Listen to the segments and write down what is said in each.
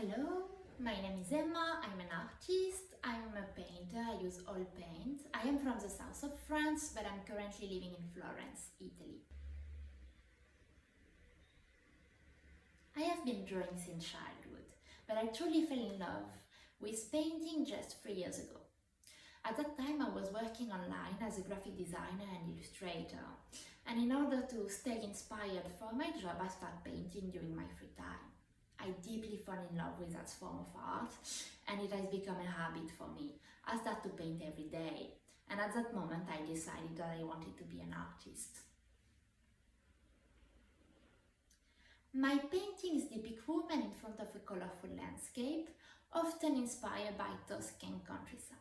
Hello, my name is Emma, I'm an artist, I'm a painter, I use oil paint. I am from the south of France, but I'm currently living in Florence, Italy. I have been drawing since childhood, but I truly fell in love with painting just 3 years ago. At that time I was working online as a graphic designer and illustrator, and in order to stay inspired for my job I started painting during my free time. I deeply fell in love with that form of art and it has become a habit for me. I start to paint every day, and at that moment I decided that I wanted to be an artist. My paintings depict women in front of a colorful landscape, often inspired by Tuscan countryside.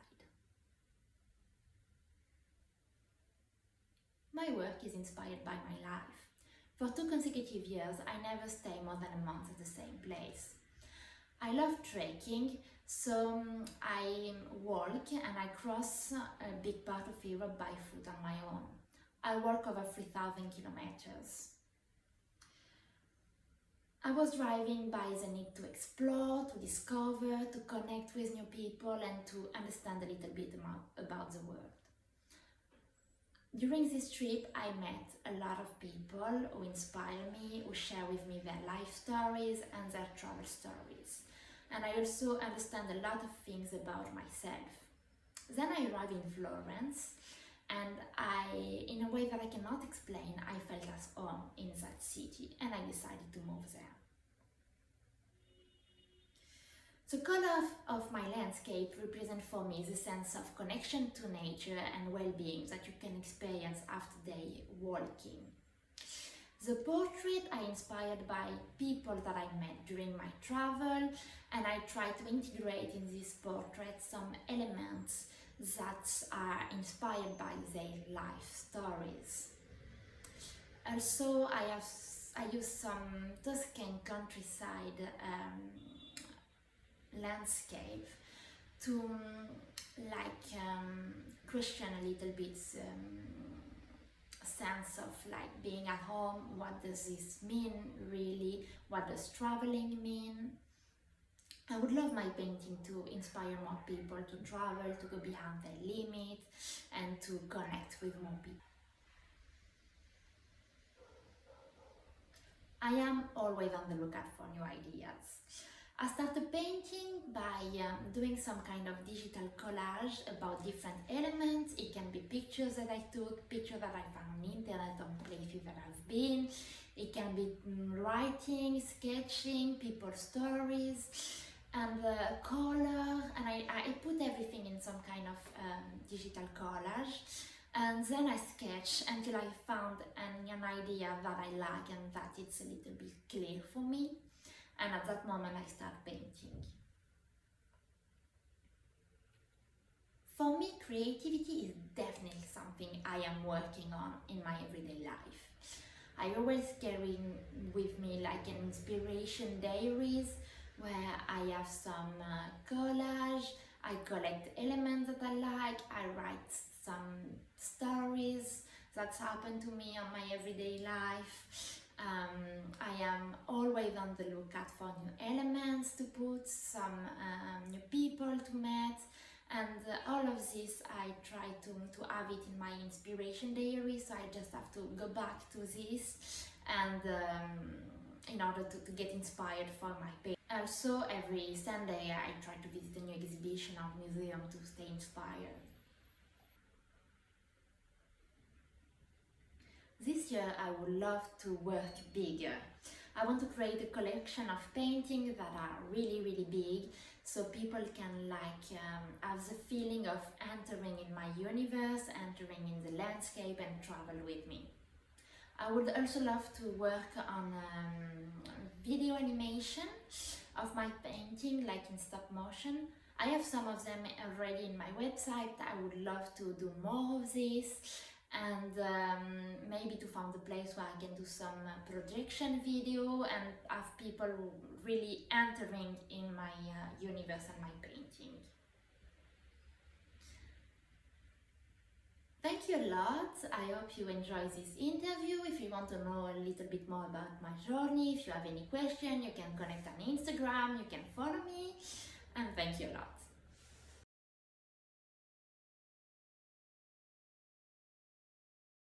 My work is inspired by my life. For 2 consecutive years, I never stay more than a month at the same place. I love trekking, so I walk and I cross a big part of Europe by foot on my own. I walk over 3,000 kilometers. I was driving by the need to explore, to discover, to connect with new people and to understand a little bit about the world. During this trip, I met a lot of people who inspire me, who share with me their life stories and their travel stories. And I also understand a lot of things about myself. Then I arrived in Florence, and in a way that I cannot explain, I felt at home in that city, and I decided to move there. The color of my landscape represents for me the sense of connection to nature and well-being that you can experience after day walking. The portrait are inspired by people that I met during my travel, and I try to integrate in this portrait some elements that are inspired by their life stories. Also, I use some Tuscan countryside landscape to question a little bit sense of being at home. What does this mean really? What does traveling mean? I would love my painting to inspire more people to travel, to go beyond their limits and to connect with more people. I am always on the lookout for new ideas. I started painting by doing some kind of digital collage about different elements. It can be pictures that I took, pictures that I found on the internet, on places that I've been. It can be writing, sketching, people's stories, and color. And I put everything in some kind of digital collage. And then I sketch until I found an idea that I like and that it's a little bit clear for me. And at that moment I start painting. For me, creativity is definitely something I am working on in my everyday life. I always carry with me an inspiration diaries where I have some collage, I collect elements that I like, I write some stories that happen to me on my everyday life. I am always on the lookout for new elements to put, some new people to meet, and all of this I try to have it in my inspiration diary, so I just have to go back to this and in order to get inspired for my painting. Also, every Sunday I try to visit a new exhibition or museum to stay inspired. This year I would love to work bigger. I want to create a collection of paintings that are really big, so people can have the feeling of entering in my universe, entering in the landscape and travel with me. I would also love to work on video animation of my painting, in stop motion. I have some of them already in my website. I would love to do more of this, and maybe to find a place where I can do some projection video and have people really entering in my universe and my painting. Thank you a lot. I hope you enjoy this interview. If you want to know a little bit more about my journey, if you have any question, you can connect on Instagram, you can follow me, and thank you a lot.